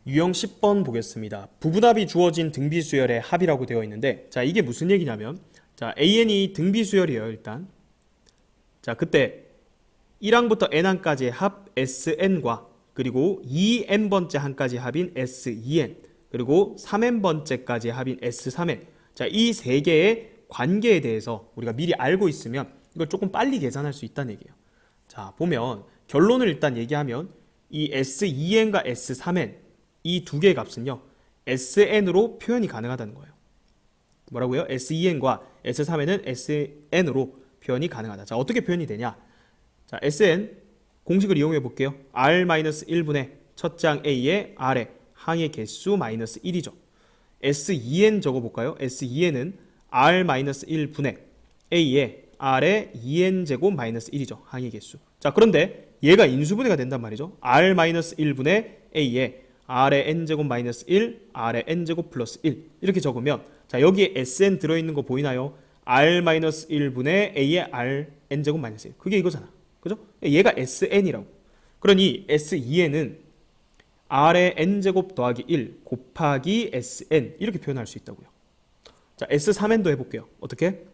유형 10번 보겠습니다. 부분합이 주어진 등비수열의 합이라고 되어 있는데, 자, 이게 무슨 얘기냐면, 자, AN이 등비수열이에요, 일단. 자, 그때 1항부터 n항까지의 합 SN과 그리고 2n번째 항까지 합인 S2n, 그리고 3n번째까지의 합인 S3n. 자, 이 세 개의 관계에 대해서 우리가 미리 알고 있으면 이걸 조금 빨리 계산할 수 있다는 얘기예요. 자, 보면 결론을 일단 얘기하면 이 S2n과 S3n 이 두 개의 값은요, SN으로 표현이 가능하다는 거예요. 뭐라고요? S2n과 S3n은 SN으로 표현이 가능하다. 자, 어떻게 표현이 되냐? 자, SN 공식을 이용해 볼게요. R-1분의 첫 장 A의 R의 항의 개수 마이너스 1이죠. S2n 적어볼까요? S2n은 R-1분의 A의 R의 2n 제곱 마이너스 1이죠. 항의 개수. 자, 그런데 얘가 인수분해가 된단 말이죠. R-1분의 A의 R의 n제곱 마이너스 1, R의 n제곱 플러스 1 이렇게 적으면, 자, 여기에 Sn 들어있는 거 보이나요? R-1분의 A의 R n제곱 마이너스 1. 그게 이거잖아. 그죠? 얘가 SN이라고. 그러니 S2n은 R의 n제곱 더하기 1 곱하기 SN 이렇게 표현할 수 있다고요. 자, S3n도 해볼게요. 어떻게?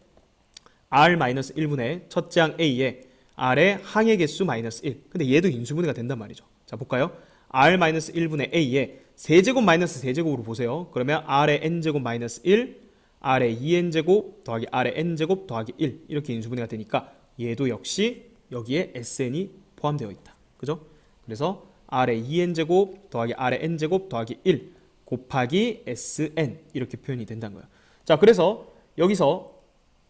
R-1분의 첫 장 A의 R의 항의 개수 마이너스 1. 근데 얘도 인수분해가 된단 말이죠. 자, 볼까요? R-1분의 A의 세제곱 마이너스 세제곱으로 보세요. 그러면 R의 n제곱 마이너스 1, R의 2n제곱 더하기 R의 n제곱 더하기 1 이렇게 인수분해가 되니까 얘도 역시 여기에 SN이 포함되어 있다. 그죠? 그래서 R의 2n제곱 더하기 R의 n제곱 더하기 1 곱하기 SN 이렇게 표현이 된다는 거예요. 자, 그래서 여기서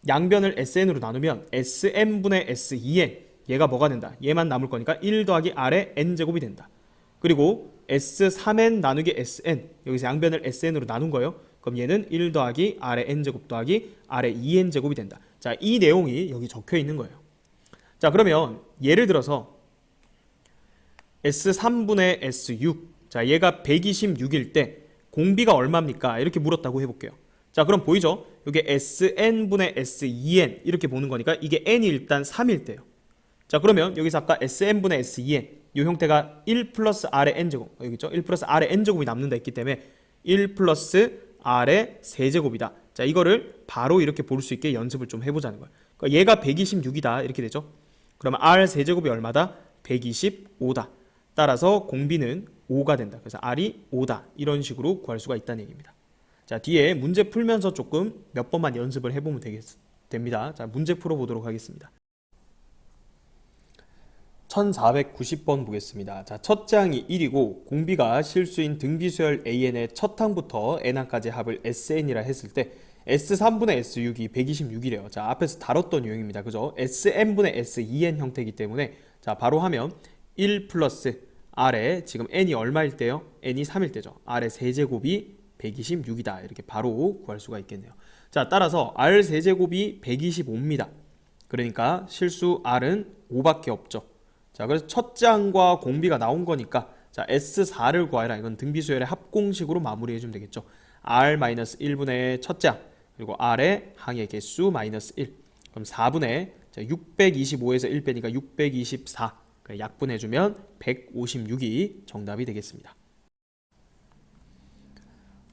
양변을 SN으로 나누면 SN분의 S2n 얘가 뭐가 된다? 얘만 남을 거니까 1 더하기 R의 n제곱이 된다. 그리고 S3n 나누기 SN 여기서 양변을 SN으로 나눈 거예요. 그럼 얘는 1 더하기 R의 n제곱 더하기 R의 2n제곱이 된다. 자, 이 내용이 여기 적혀 있는 거예요. 자, 그러면 예를 들어서 S3분의 S6, 자, 얘가 126일 때 공비가 얼마입니까? 이렇게 물었다고 해볼게요. 자, 그럼 보이죠? 이게 SN분의 S2n 이렇게 보는 거니까 이게 n이 일단 3일 때요. 자, 그러면 여기서 아까 SN분의 S2n 이 형태가 1 플러스 R의 n제곱, 여기 있죠? 1 플러스 R의 n제곱이 남는다 했기 때문에 1 플러스 R의 세제곱이다. 자, 이거를 바로 이렇게 볼 수 있게 연습을 좀 해보자는 거예요. 그러니까 얘가 126이다 이렇게 되죠? 그러면 R 세제곱이 얼마다? 125다. 따라서 공비는 5가 된다. 그래서 R이 5다. 이런 식으로 구할 수가 있다는 얘기입니다. 자, 뒤에 문제 풀면서 조금 몇 번만 연습을 해보면 됩니다. 자, 문제 풀어보도록 하겠습니다. 1490번 보겠습니다. 자, 첫 장이 1이고 공비가 실수인 등비수열 AN의 첫 항부터 n항까지 합을 SN이라 했을 때 S3분의 S6이 126이래요. 자, 앞에서 다뤘던 유형입니다. 그죠? SN분의 S2n 형태이기 때문에, 자, 바로 하면 1 플러스 R의 지금 n이 얼마일 때요? n이 3일 때죠. R의 세제곱이 126이다. 이렇게 바로 구할 수가 있겠네요. 자, 따라서 R 세제곱이 125입니다. 그러니까 실수 R은 5밖에 없죠. 자, 그래서 첫 장과 공비가 나온 거니까, 자, S4를 구하라. 이건 등비수열의 합공식으로 마무리해주면 되겠죠. R-1분의 첫 장, 그리고 R의 항의 개수 마이너스 1. 그럼 4분의 625에서 1 빼니까 624. 약분해주면 156이 정답이 되겠습니다.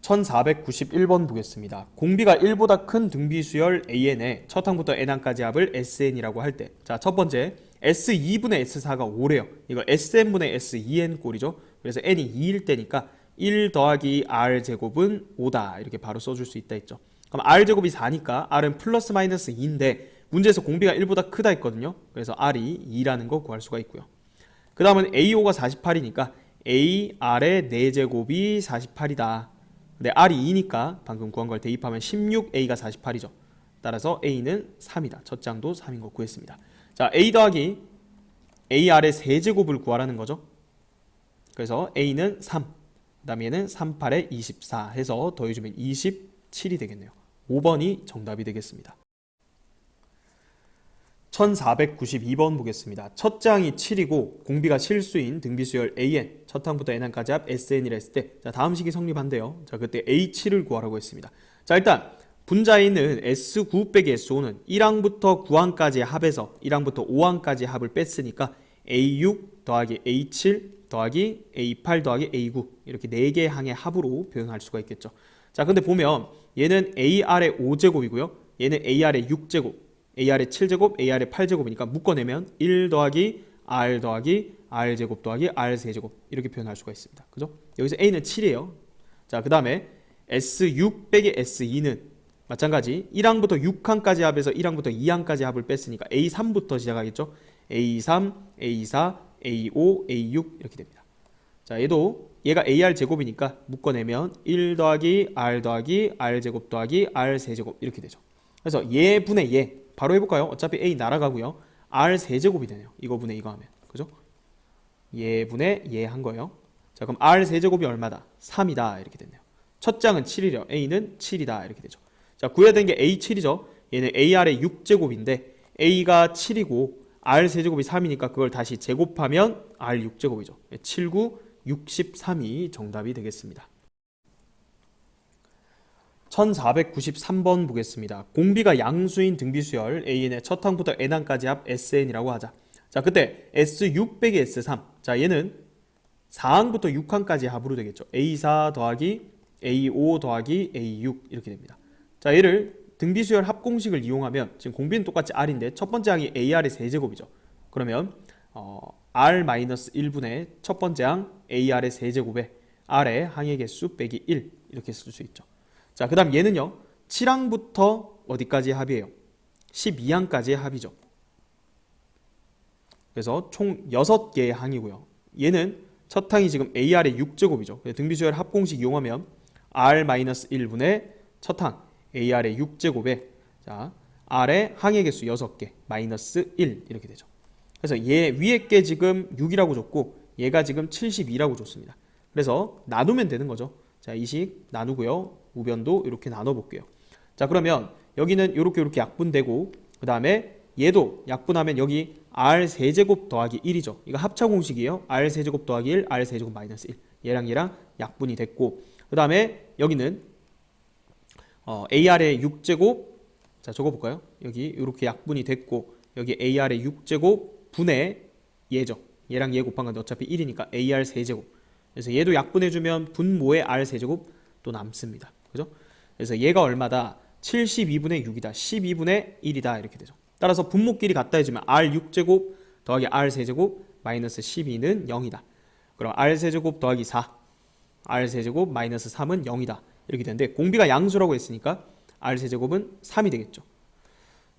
1491번 보겠습니다. 공비가 1보다 큰 등비수열 AN의 첫 항부터 n항까지 합을 SN이라고 할 때, 자, 첫 번째 S2분의 S4가 5래요. 이거 SN분의 S2n 꼴이죠. 그래서 n이 2일 때니까 1 더하기 R제곱은 5다. 이렇게 바로 써줄 수 있다 했죠. 그럼 R제곱이 4니까 R은 플러스 마이너스 2인데 문제에서 공비가 1보다 크다 했거든요. 그래서 R이 2라는 거 구할 수가 있고요. 그 다음은 A5가 48이니까 AR의 4제곱이 48이다. 근데 R이 2니까 방금 구한 걸 대입하면 16A가 48이죠. 따라서 A는 3이다. 첫 장도 3인 거 구했습니다. 자, A 더하기 AR의 세제곱을 구하라는 거죠. 그래서 A는 3, 그 다음에 얘는 38에 24 해서 더해주면 27이 되겠네요. 5번이 정답이 되겠습니다. 1492번 보겠습니다. 첫 장이 7이고 공비가 실수인 등비수열 AN 첫 항부터 n항까지 합 SN이라 했을 때, 자, 다음 식이 성립한대요. 자, 그때 A7을 구하라고 했습니다. 자, 일단 분자에 있는 S9 빼기 S5는 1항부터 9항까지의 합에서 1항부터 5항까지의 합을 뺐으니까 A6 더하기 A7 더하기 A8 더하기 A9 이렇게 4개의 항의 합으로 표현할 수가 있겠죠. 자, 근데 보면 얘는 AR의 5제곱이고요. 얘는 AR의 6제곱, AR의 7제곱, AR의 8제곱이니까 묶어내면 1 더하기 R 더하기 R제곱 더하기 R3제곱 이렇게 표현할 수가 있습니다. 그죠? 여기서 A는 7이에요. 자, 그 다음에 S6 빼기 S2는 마찬가지 1항부터 6항까지 합해서 1항부터 2항까지 합을 뺐으니까 A3부터 시작하겠죠. A3, A4, A5, A6 이렇게 됩니다. 자, 얘가 AR 제곱이니까 묶어내면 1 더하기 R 더하기 R제곱 더하기 R3제곱 이렇게 되죠. 그래서 얘 분의 얘 바로 해볼까요? 어차피 A 날아가고요. R3제곱이 되네요. 이거 분의 이거 하면. 그죠? 얘 분의 얘 한 거예요. 자, 그럼 R3제곱이 얼마다? 3이다 이렇게 됐네요. 첫 장은 7이래요. A는 7이다 이렇게 되죠. 자, 구해야 되는 게 A7이죠. 얘는 AR의 6제곱인데 A가 7이고 R3제곱이 3이니까 그걸 다시 제곱하면 R6제곱이죠. 7, 9, 63이 정답이 되겠습니다. 1493번 보겠습니다. 공비가 양수인 등비수열 AN의 첫 항부터 n항까지 합 SN이라고 하자. 자, 그때 S6 빼기 S3. 자, 얘는 4항부터 6항까지 합으로 되겠죠. A4 더하기 A5 더하기 A6 이렇게 됩니다. 자, 얘를 등비수열 합공식을 이용하면 지금 공비는 똑같이 R인데 첫 번째 항이 AR의 세제곱이죠. 그러면 R-1분의 첫 번째 항 AR의 세제곱에 R의 항의 개수 빼기 1 이렇게 쓸 수 있죠. 자, 그 다음 얘는요 7항부터 어디까지 합이에요? 12항까지의 합이죠. 그래서 총 6개의 항이고요. 얘는 첫 항이 지금 AR의 6제곱이죠. 등비수열 합공식 이용하면 R-1분의 첫 항 AR의 6제곱에 자, R의 항의 개수 6개 마이너스 1 이렇게 되죠. 그래서 얘 위에 게 지금 6이라고 줬고 얘가 지금 72라고 줬습니다. 그래서 나누면 되는 거죠. 자, 이 식 나누고요. 우변도 이렇게 나눠 볼게요. 자, 그러면 여기는 이렇게 약분되고 그 다음에 얘도 약분하면 여기 R3제곱 더하기 1이죠. 이거 합차 공식이에요. R3제곱 더하기 1, R3제곱 마이너스 1. 얘랑 약분이 됐고 그 다음에 여기는 AR의 6제곱 자, 적어볼까요? 여기 이렇게 약분이 됐고 여기 AR의 6제곱 분의 얘죠. 얘랑 얘 곱한 건데 어차피 1이니까 AR 세제곱. 그래서 얘도 약분해주면 분모의 R 세제곱 또 남습니다. 그죠? 그래서 얘가 얼마다? 72분의 6이다. 12분의 1이다. 이렇게 되죠. 따라서 분모끼리 같다 해주면 R 6제곱 더하기 R 세제곱 마이너스 12는 0이다. 그럼 R 세제곱 더하기 4 R 세제곱 마이너스 3은 0이다. 이렇게 되는데 공비가 양수라고 했으니까 R 세제곱은 3이 되겠죠.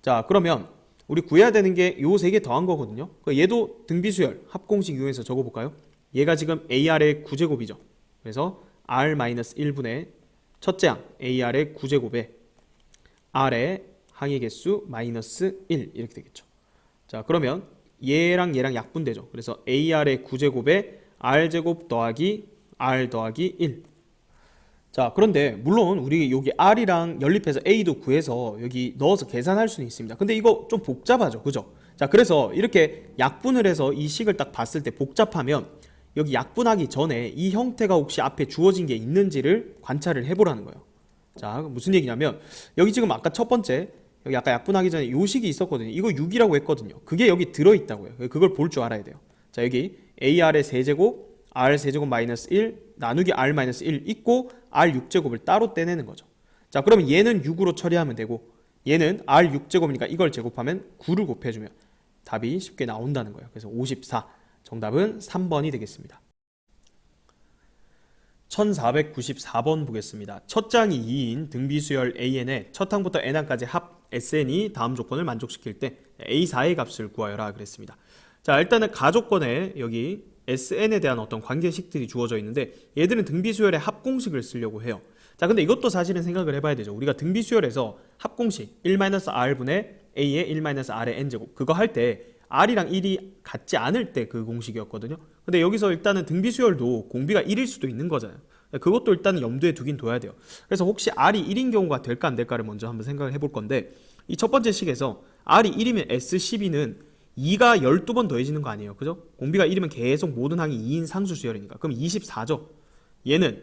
자, 그러면 우리 구해야 되는 게 요 세 개 더한 거거든요. 얘도 등비수열 합공식 이용해서 적어볼까요? 얘가 지금 AR의 9제곱이죠. 그래서 R-1분의 첫째 항 AR의 9제곱에 R의 항의 개수 마이너스 1 이렇게 되겠죠. 자, 그러면 얘랑 약분되죠. 그래서 AR의 9제곱에 R제곱 더하기 R 더하기 1. 자, 그런데 물론 우리 여기 R이랑 연립해서 A도 구해서 여기 넣어서 계산할 수는 있습니다. 근데 이거 좀 복잡하죠. 그죠? 자, 그래서 이렇게 약분을 해서 이 식을 딱 봤을 때 복잡하면 여기 약분하기 전에 이 형태가 혹시 앞에 주어진 게 있는지를 관찰을 해보라는 거예요. 자, 무슨 얘기냐면 여기 지금 아까 첫 번째 여기 아까 약분하기 전에 요 식이 있었거든요. 이거 6이라고 했거든요. 그게 여기 들어있다고요. 그걸 볼 줄 알아야 돼요. 자, 여기 AR의 세제곱 R 세제곱 마이너스 1 나누기 R 마이너스 1 있고 R 6제곱을 따로 떼내는 거죠. 자, 그러면 얘는 6으로 처리하면 되고 얘는 R 6제곱이니까 이걸 제곱하면 9를 곱해주면 답이 쉽게 나온다는 거예요. 그래서 54 정답은 3번이 되겠습니다. 1494번 보겠습니다. 첫 장이 2인 등비수열 AN의 첫 항부터 n항까지 합 SN이 다음 조건을 만족시킬 때 A4의 값을 구하여라 그랬습니다. 자, 일단은 가조건에 여기 SN에 대한 어떤 관계식들이 주어져 있는데 얘들은 등비수열의 합공식을 쓰려고 해요. 자, 근데 이것도 사실은 생각을 해봐야 되죠. 우리가 등비수열에서 합공식 1-R분의 A의 1-R의 n제곱 그거 할 때 R이랑 1이 같지 않을 때 그 공식이었거든요. 근데 여기서 일단은 등비수열도 공비가 1일 수도 있는 거잖아요. 그것도 일단은 염두에 두긴 둬야 돼요. 그래서 혹시 R이 1인 경우가 될까 안 될까를 먼저 한번 생각을 해볼 건데 이 첫 번째 식에서 R이 1이면 S12는 2가 12번 더해지는 거 아니에요. 그죠? 공비가 1이면 계속 모든 항이 2인 상수 수열이니까. 그럼 24죠. 얘는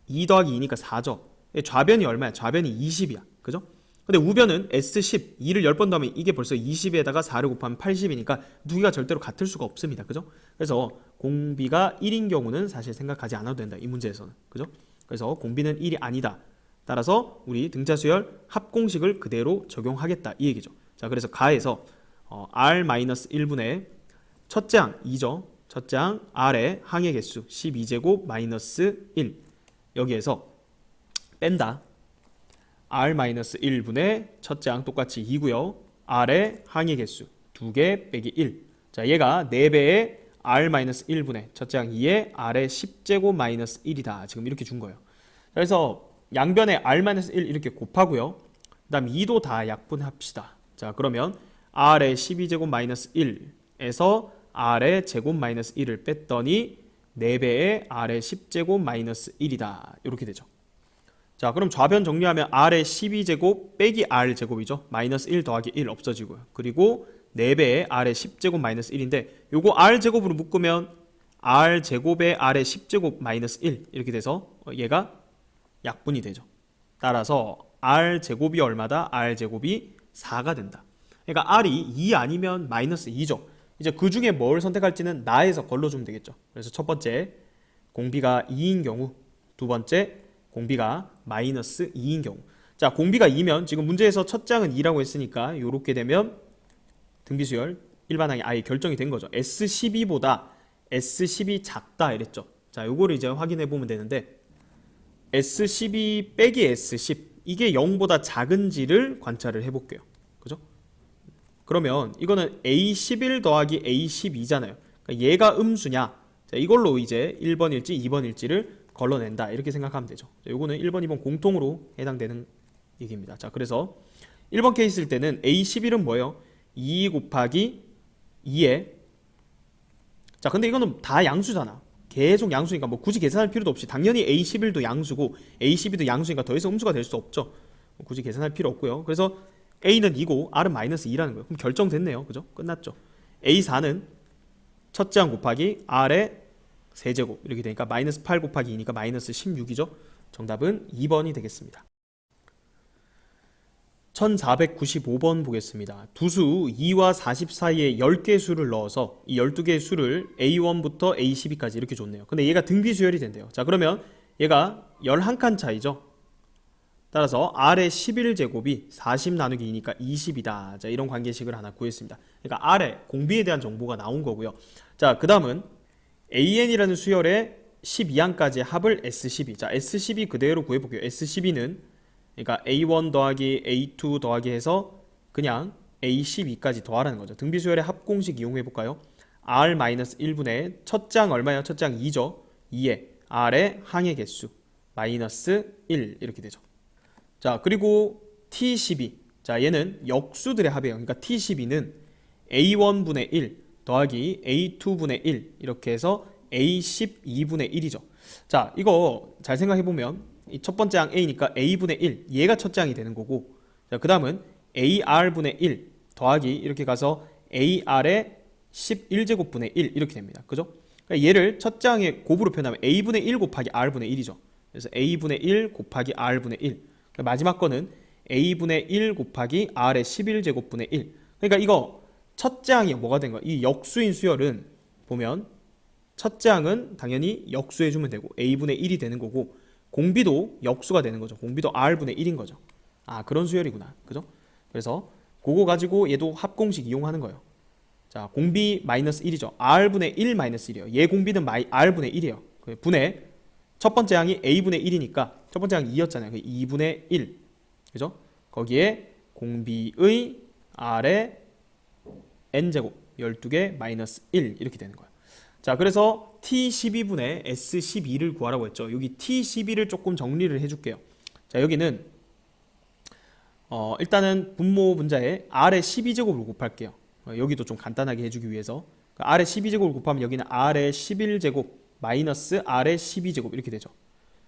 2 더하기 2니까 4죠. 좌변이 얼마야? 좌변이 20이야. 그죠? 근데 우변은 S10, 2를 10번 더하면 이게 벌써 20에다가 4를 곱하면 80이니까 두 개가 절대로 같을 수가 없습니다. 그죠? 그래서 공비가 1인 경우는 사실 생각하지 않아도 된다. 이 문제에서는. 그죠? 그래서 공비는 1이 아니다. 따라서 우리 등차수열 합공식을 그대로 적용하겠다. 이 얘기죠. 자, 그래서 가에서 R-1분의 첫째 항 2죠. 첫째 항 R의 항의 개수 12제곱 마이너스 1. 여기에서 뺀다. R-1분의 첫째 항 똑같이 2고요. R의 항의 개수 2개 빼기 1. 자, 얘가 4배의 R-1분의 첫째 항 2의 R의 10제곱 마이너스 1이다. 지금 이렇게 준 거예요. 그래서 양변에 R-1 이렇게 곱하고요. 그 다음 2도 다 약분합시다. 자, 그러면 R의 12제곱 마이너스 1에서 R의 제곱 마이너스 1을 뺐더니 4배의 R의 10제곱 마이너스 1이다. 이렇게 되죠. 자, 그럼 좌변 정리하면 R의 12제곱 빼기 R제곱이죠. 마이너스 1 더하기 1 없어지고요. 그리고 4배의 R의 10제곱 마이너스 1인데 요거 R제곱으로 묶으면 R제곱의 R의 10제곱 마이너스 1 이렇게 돼서 얘가 약분이 되죠. 따라서 R제곱이 얼마다? R제곱이 4가 된다. 그러니까 R이 2 아니면 마이너스 2죠. 이제 그 중에 뭘 선택할지는 나에서 걸러주면 되겠죠. 그래서 첫 번째 공비가 2인 경우, 두 번째 공비가 마이너스 2인 경우. 자, 공비가 2면 지금 문제에서 첫 장은 2라고 했으니까 이렇게 되면 등비수열 일반항이 아예 결정이 된 거죠. S12보다 S10이 작다 이랬죠. 자, 요거를 이제 확인해 보면 되는데 S12 빼기 S10 이게 0보다 작은지를 관찰을 해볼게요. 그죠? 그러면 이거는 A11 더하기 A12잖아요. 그러니까 얘가 음수냐? 자, 이걸로 이제 1번일지 2번일지를 걸러낸다. 이렇게 생각하면 되죠. 자, 요거는 1번, 2번 공통으로 해당되는 얘기입니다. 자, 그래서 1번 케이스일 때는 A11은 뭐예요? 2 곱하기 2에 자, 근데 이거는 다 양수잖아. 계속 양수니까 뭐 굳이 계산할 필요도 없이 당연히 A11도 양수고 A12도 양수니까 더 이상 음수가 될 수 없죠. 굳이 계산할 필요 없고요. 그래서 A는 2고 R은 마이너스 2라는 거예요. 그럼 결정됐네요. 그죠? 끝났죠. A4는 첫째 항 곱하기 R의 세제곱 이렇게 되니까 마이너스 8 곱하기 2니까 마이너스 16이죠. 정답은 2번이 되겠습니다. 1495번 보겠습니다. 두수 2와 40 사이에 10개 수를 넣어서 이 12개의 수를 A1부터 A12까지 이렇게 줬네요. 근데 얘가 등비수열이 된대요. 자, 그러면 얘가 11칸 차이죠. 따라서 R의 11제곱이 40 나누기 2니까 20이다. 자, 이런 관계식을 하나 구했습니다. 그러니까 R의 공비에 대한 정보가 나온 거고요. 자, 그 다음은 AN이라는 수열의 12항까지의 합을 S12. 자, S12 그대로 구해볼게요. S12는 그러니까 A1 더하기 A2 더하기 해서 그냥 A12까지 더하라는 거죠. 등비수열의 합공식 이용해볼까요? R-1분의 첫째 항 얼마예요? 첫째 항 2죠. 2에 R의 항의 개수 마이너스 1 이렇게 되죠. 자, 그리고 T12. 자, 얘는 역수들의 합이에요. 그러니까 T12는 A1분의 1 더하기 A2분의 1 이렇게 해서 A12분의 1이죠. 자, 이거 잘 생각해보면 이 첫 번째 항 A니까 A분의 1 얘가 첫째 항이 되는 거고, 자, 그 다음은 AR분의 1 더하기 이렇게 가서 AR의 11제곱분의 1 이렇게 됩니다. 그죠? 그러니까 얘를 첫째 항의 곱으로 표현하면 A분의 1 곱하기 R분의 1이죠. 그래서 A분의 1 곱하기 R분의 1. 그러니까 마지막 거는 A분의 1 곱하기 R의 11제곱분의 1. 그러니까 이거 첫째 항이 뭐가 된 거야? 이 역수인 수열은 보면 첫째 항은 당연히 역수해주면 되고 A분의 1이 되는 거고, 공비도 역수가 되는 거죠. 공비도 R분의 1인 거죠. 아, 그런 수열이구나. 그죠? 그래서 그거 가지고 얘도 합공식 이용하는 거예요. 자, 공비 마이너스 1이죠. R분의 1 마이너스 1이에요. 얘 공비는 R분의 1이에요. 분의 첫 번째 항이 A분의 1이니까 첫 번째 항이 2였잖아요. 2분의 1. 그죠? 거기에 공비의 R의 N제곱 12개 마이너스 1 이렇게 되는 거예요. 자, 그래서 T12분의 S12를 구하라고 했죠. 여기 T12를 조금 정리를 해줄게요. 자, 여기는 일단은 분모 분자에 R의 12제곱을 곱할게요. 여기도 좀 간단하게 해주기 위해서 R의 12제곱을 곱하면 여기는 R의 11제곱 마이너스 R의 12제곱 이렇게 되죠.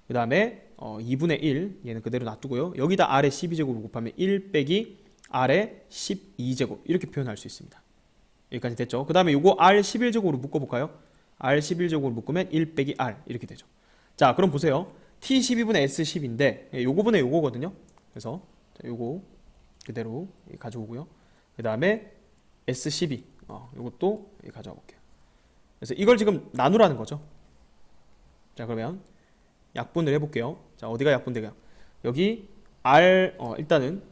그 다음에 2분의 1 얘는 그대로 놔두고요. 여기다 R의 12제곱을 곱하면 1 빼기 R의 12제곱 이렇게 표현할 수 있습니다. 여기까지 됐죠. 그 다음에 요거 R11제곱으로 묶어볼까요? R11제곱으로 묶으면 1 빼기 R 이렇게 되죠. 자, 그럼 보세요. T12분의 S10인데 요거분의 요거거든요. 그래서 자, 요거 그대로 가져오고요. 그 다음에 S12 이것도 가져와 볼게요. 그래서 이걸 지금 나누라는 거죠. 자, 그러면 약분을 해볼게요. 자, 어디가 약분되냐? 여기 R 일단은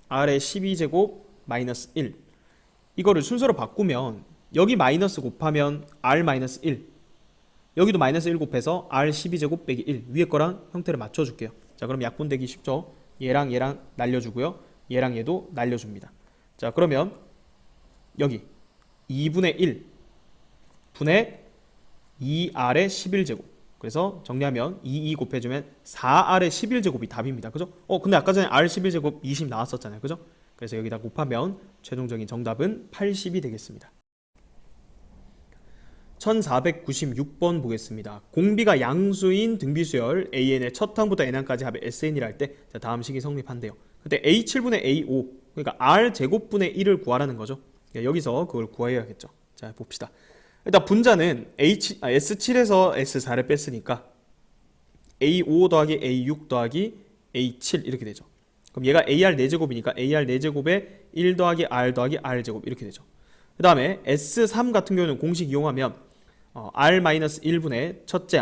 R의 12제곱 마이너스 1 이거를 순서로 바꾸면 여기 마이너스 곱하면 R 마이너스 1 여기도 마이너스 1 곱해서 R 12제곱 빼기 1 위에 거랑 형태를 맞춰줄게요. 자, 그럼 약분되기 쉽죠? 얘랑 얘랑 날려주고요. 얘랑 얘도 날려줍니다. 자, 그러면 여기 2분의 1 분의 2R의 11제곱 그래서 정리하면 2 곱해주면 4R의 11제곱이 답입니다. 그죠? 근데 아까 전에 R 11제곱 20 나왔었잖아요. 그죠? 그래서 여기다 곱하면 최종적인 정답은 80이 되겠습니다. 1496번 보겠습니다. 공비가 양수인 등비수열 AN의 첫 항부터 n항까지 합의 SN이라 할 때 다음 식이 성립한대요. 그때 A7분의 A5 그러니까 R제곱분의 1을 구하라는 거죠. 여기서 그걸 구해야겠죠. 자, 봅시다. 일단 분자는 S7에서 S4를 뺐으니까 A5 더하기 A6 더하기 A7 이렇게 되죠. 그럼 얘가 AR 4제곱이니까 AR 4제곱에 1 더하기 R 더하기 R제곱 이렇게 되죠. 그 다음에 S3 같은 경우는 공식 이용하면 R-1분의 첫째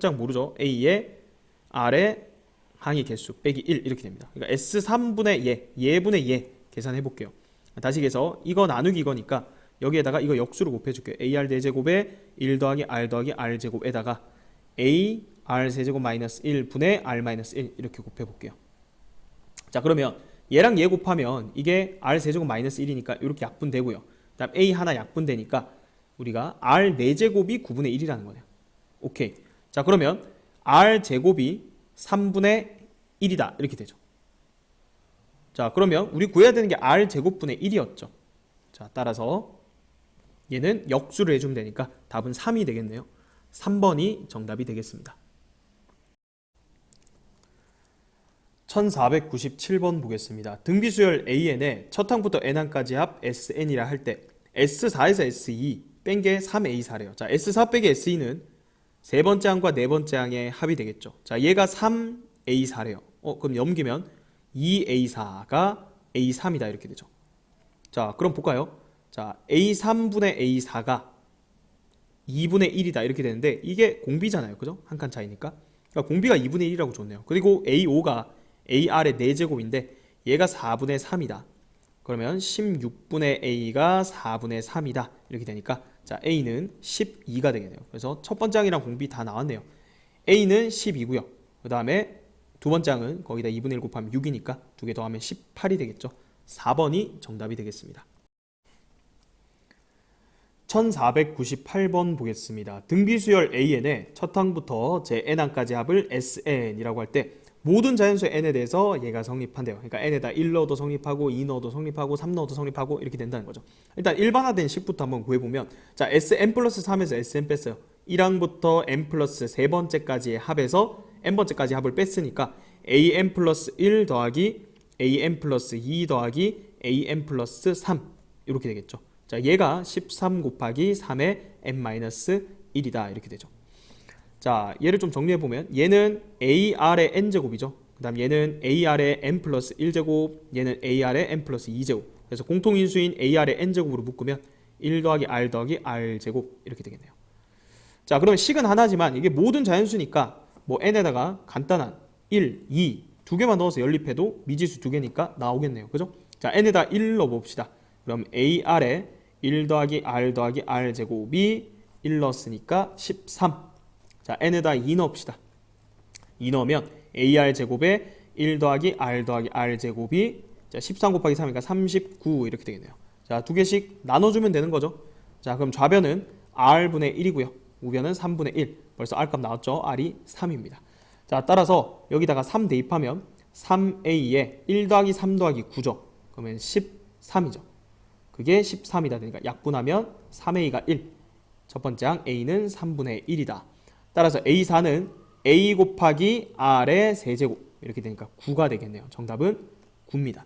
항 모르죠. A의 R의 항의 개수 빼기 1 이렇게 됩니다. 그러니까 S3분의 얘분의 얘 계산해 볼게요. 다시 해서 이거 나누기 이거니까 여기에다가 이거 역수로 곱해줄게요. AR 4제곱에 1 더하기 R 더하기 R제곱에다가 A R 세제곱 마이너스 1 분의 R 마이너스 1 이렇게 곱해볼게요. 자, 그러면 얘랑 얘 곱하면 이게 R 세제곱 마이너스 1이니까 이렇게 약분되고요. 그 다음 A 하나 약분되니까 우리가 R 4제곱이 9분의 1이라는 거네요. 오케이. 자, 그러면 R 제곱이 3분의 1이다 이렇게 되죠. 자, 그러면 우리 구해야 되는 게 R 제곱분의 1이었죠. 자, 따라서 얘는 역수를 해주면 되니까 답은 3이 되겠네요. 3번이 정답이 되겠습니다. 1497번 보겠습니다. 등비수열 AN의 첫 항부터 n항까지 합 SN이라 할 때 S4에서 S2 뺀 게 3A4래요. 자, S4 빼기 S2는 세 번째 항과 네 번째 항의 합이 되겠죠. 자, 얘가 3A4래요. 그럼 넘기면 2A4가 A3이다 이렇게 되죠. 자, 그럼 볼까요? 자, A3분의 A4가 2분의 1이다 이렇게 되는데 이게 공비잖아요. 그죠? 한 칸 차이니까. 그러니까 공비가 2분의 1이라고 줬네요. 그리고 A5가 AR의 4제곱인데 얘가 4분의 3이다. 그러면 16분의 A가 4분의 3이다. 이렇게 되니까 자, A는 12가 되겠네요. 그래서 첫 번째 항이랑 공비 다 나왔네요. A는 12고요. 그 다음에 두 번째 항은 거기다 2분의 1 곱하면 6이니까 두 개 더하면 18이 되겠죠. 4번이 정답이 되겠습니다. 1498번 보겠습니다. 등비수열 AN의 첫 항부터 제 n항까지 합을 SN이라고 할 때 모든 자연수의 n에 대해서 얘가 성립한대요. 그러니까 n에다 1 넣어도 성립하고 2 넣어도 성립하고 3 넣어도 성립하고 이렇게 된다는 거죠. 일단 일반화된 식부터 한번 구해보면 자, Sn 플러스 3에서 Sn 뺐어요. 1항부터 n 플러스 세 번째까지의 합에서 n번째까지 합을 뺐으니까 an 플러스 1 더하기 an 플러스 2 더하기 an 플러스 3 이렇게 되겠죠. 자, 얘가 13 곱하기 3의 n-1이다 이렇게 되죠. 자, 얘를 좀 정리해보면 얘는 AR의 n제곱이죠. 그 다음 얘는 AR의 n 플러스 1제곱, 얘는 AR의 n 플러스 2제곱. 그래서 공통인수인 AR의 n제곱으로 묶으면 1 더하기 R 더하기 R제곱 이렇게 되겠네요. 자, 그러면 식은 하나지만 이게 모든 자연수니까 뭐 n에다가 간단한 1, 2 두 개만 넣어서 연립해도 미지수 두 개니까 나오겠네요. 그죠? 자, n에다 1 넣어봅시다. 그럼 AR의 1 더하기 R 더하기 R제곱이 1 넣었으니까 13. 자, n에다 2 넣읍시다. 2 넣으면 AR제곱에 1 더하기 R 더하기 R제곱이 자, 13 곱하기 3이니까 39 이렇게 되겠네요. 자, 두 개씩 나눠주면 되는 거죠. 자, 그럼 좌변은 R분의 1이고요. 우변은 3분의 1. 벌써 R값 나왔죠? R이 3입니다. 자, 따라서 여기다가 3 대입하면 3A에 1 더하기 3 더하기 9죠. 그러면 13이죠. 그게 13이다 되니까 약분하면 3A가 1. 첫 번째 항 A는 3분의 1이다. 따라서 A4는 A 곱하기 R의 세제곱 이렇게 되니까 9가 되겠네요. 정답은 9입니다.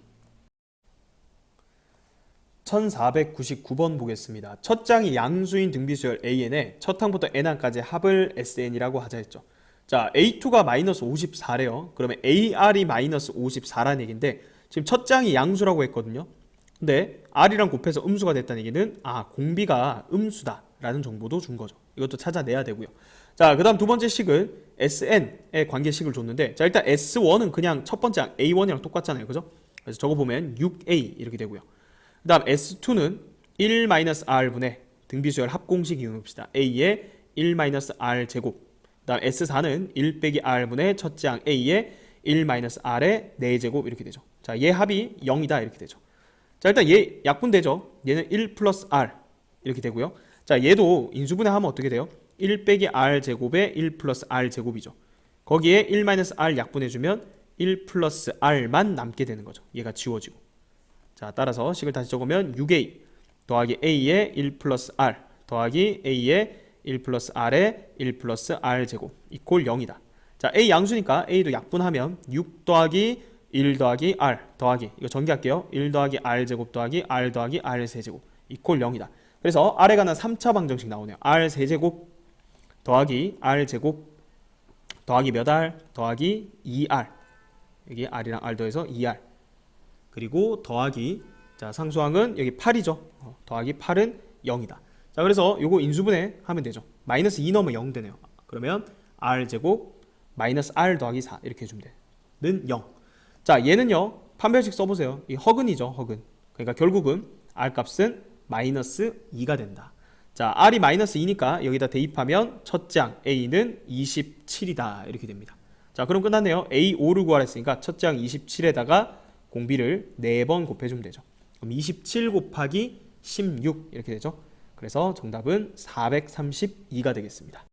1499번 보겠습니다. 첫 장이 양수인 등비수열 AN의 첫 항부터 n항까지 합을 SN이라고 하자 했죠. 자, A2가 마이너스 54래요. 그러면 AR이 마이너스 54라는 얘기인데 지금 첫 장이 양수라고 했거든요. 근데 r이랑 곱해서 음수가 됐다는 얘기는 공비가 음수다라는 정보도 준 거죠. 이것도 찾아내야 되고요. 자, 그 다음 두 번째 식은 SN의 관계식을 줬는데, 자, 일단 S1은 그냥 첫 번째 A1이랑 똑같잖아요. 그죠? 그래서 저거 보면 6A 이렇게 되고요. 그 다음 S2는 1-R분의 등비수열 합공식 이용해봅시다. A의 1-R 제곱. 그 다음 S4는 1-R분의 첫째 항 A의 1-R의 4제곱 이렇게 되죠. 자, 얘 합이 0이다 이렇게 되죠. 자, 일단 얘 약분되죠. 얘는 1 플러스 R 이렇게 되고요. 자, 얘도 인수분해하면 어떻게 돼요? 1-R 제곱에 1 플러스 R 제곱이죠. 거기에 1-R 약분해주면 1 플러스 R만 남게 되는 거죠. 얘가 지워지고. 자, 따라서 식을 다시 적으면 6A 더하기 A의 1 플러스 R 더하기 A의 1 플러스 R의 1 플러스 R 제곱 이꼴 0이다. 자, A 양수니까 A도 약분하면 6 더하기 1 더하기 R 더하기, 이거 전개할게요. 1 더하기 R 제곱 더하기 R 더하기 R 세제곱 이꼴 0이다. 그래서 R에 관한 3차 방정식 나오네요. R 세제곱 더하기 R 제곱 더하기 몇 R 더하기 2R, 여기 R이랑 R 더해서 2R, 그리고 더하기, 자, 상수항은 여기 8이죠. 더하기 8은 0이다. 자, 그래서 요거 인수분해 하면 되죠. 마이너스 2 넣으면 0 되네요. 그러면 R 제곱 마이너스 R 더하기 4 이렇게 해주면 돼. 는 0. 자, 얘는요, 판별식 써보세요. 이 허근이죠, 허근. 그러니까 결국은 R 값은 마이너스 2가 된다. 자, R이 마이너스 2니까 여기다 대입하면 첫째 항 A는 27이다 이렇게 됩니다. 자, 그럼 끝났네요. A5를 구하랬으니까 첫째 항 27에다가 공비를 4번 곱해주면 되죠. 그럼 27 곱하기 16 이렇게 되죠. 그래서 정답은 432가 되겠습니다.